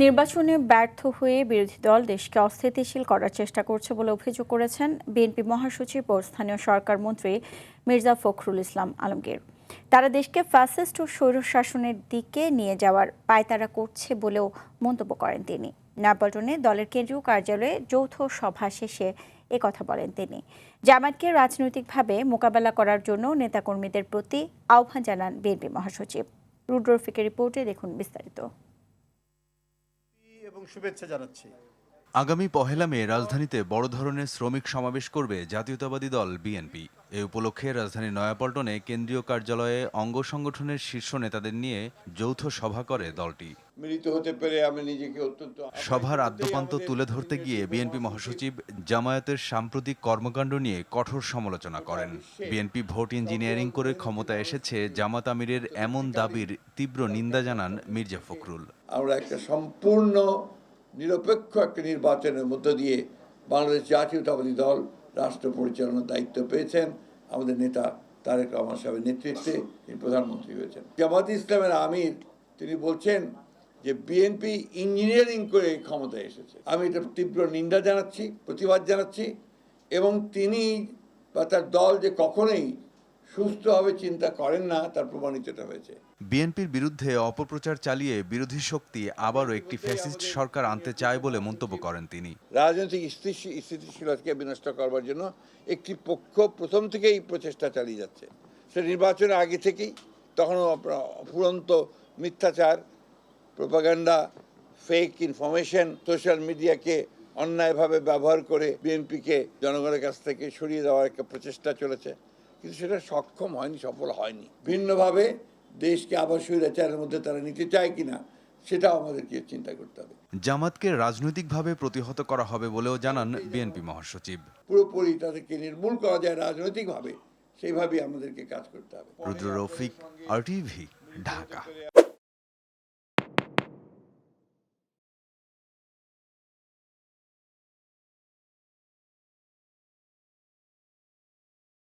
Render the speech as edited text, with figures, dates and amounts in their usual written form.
নির্বাচনে ব্যর্থ হয়ে বিরোধী দল দেশকে অস্থিতিশীল করার চেষ্টা করছে বলে অভিযোগ করেছেন বিএনপি মহাসচিব ও স্থানীয় সরকার মন্ত্রী মির্জা ফখরুল ইসলাম আলমগীর। তারা দেশকে ফ্যাসিস্ট ও স্বৈরশাসনের দিকে নিয়ে যাওয়ার পায়তারা করছে বলেও মন্তব্য করেন তিনি। নয়াপল্টনে দলের কেন্দ্রীয় কার্যালয়ে যৌথ সভা শেষে একথা বলেন তিনি। জামায়াতকে রাজনৈতিকভাবে মোকাবেলা করার জন্য নেতাকর্মীদের প্রতি আহ্বান জানান বিএনপি মহাসচিব। রুদ্র রফিকের রিপোর্টে দেখুন বিস্তারিত। এবং শুভেচ্ছা জানাচ্ছি। আগামী ১ মে রাজধানীতে বড় ধরনের শ্রমিক সমাবেশ করবে জাতীয়তাবাদী দল বিএনপি। এ উপলক্ষে রাজধানীর নয়াপল্টনে কেন্দ্রীয় কার্যালয়ে অঙ্গ সংগঠনের শীর্ষ নেতাদের নিয়ে যৌথ সভা করে দলটি। মিলিত হতে পেরে আমি নিজেকে অত্যন্ত সভার আদ্যপান্ত তুলে ধরতে গিয়ে বিএনপি মহাসচিব জামায়াতের সাম্প্রতিক কর্মকাণ্ড নিয়ে কঠোর সমালোচনা করেন। বিএনপি ভোট ইঞ্জিনিয়ারিং করে ক্ষমতায় এসেছে জামাত আমিরের এমন দাবির তীব্র নিন্দা জানান মির্জা ফখরুল। আমরা একটা সম্পূর্ণ নিরপেক্ষ একটা নির্বাচনের মধ্য দিয়ে বাংলাদেশ জাতীয়তাবাদী দল রাষ্ট্র পরিচালনার দায়িত্ব পেয়েছেন। আমাদের নেতা তারেক রহমান সাহেবের নেতৃত্বে তিনি প্রধানমন্ত্রী হয়েছেন। জামাত ইসলামের আমির তিনি বলছেন যে বিএনপি ইঞ্জিনিয়ারিং করে ক্ষমতায় এসেছে। আমি এটা তীব্র নিন্দা জানাচ্ছি, প্রতিবাদ জানাচ্ছি, এবং তিনি বা তার দল যে কখনোই সুস্থভাবে চিন্তা করেন না তার প্রমাণিত হয়েছে। বিএনপির বিরুদ্ধে অপপ্রচার চালিয়ে বিরোধী শক্তি আবারও একটি ফ্যাসিস্ট সরকার আনতে চায় বলে মন্তব্য করেন তিনি। রাজনৈতিক স্থিতিশীলতাকে বিনষ্ট করবার জন্য একটি পক্ষ প্রথম থেকেই প্রচেষ্টা চালিয়ে যাচ্ছে। সে নির্বাচনের আগে থেকেই তখনও ফুরন্ত মিথ্যাচার, প্রোপাগান্ডা, ফেক ইনফরমেশন, সোশ্যাল মিডিয়াকে অন্যায়ভাবে ব্যবহার করে বিএনপিকে জনগণের কাছ থেকে সরিয়ে দেওয়ার একটা প্রচেষ্টা চলেছে, কিন্তু সেটা সক্ষম হয়নি, সফল হয়নি। ভিন্নভাবে দেশকে আবার স্বৈরাচারের মধ্যে তারা নিতে চায় কিনা সেটাও আমাদেরকে চিন্তা করতে হবে। জামাতকে রাজনৈতিকভাবে প্রতিহত করা হবে বলেও জানান বিএনপি মহাসচিব। পুরোপুরি তাদেরকে নির্মূল করা যায় রাজনৈতিকভাবে, সেইভাবেই আমাদেরকে কাজ করতে হবে। রুদ্র রফিক, RTV, ঢাকা।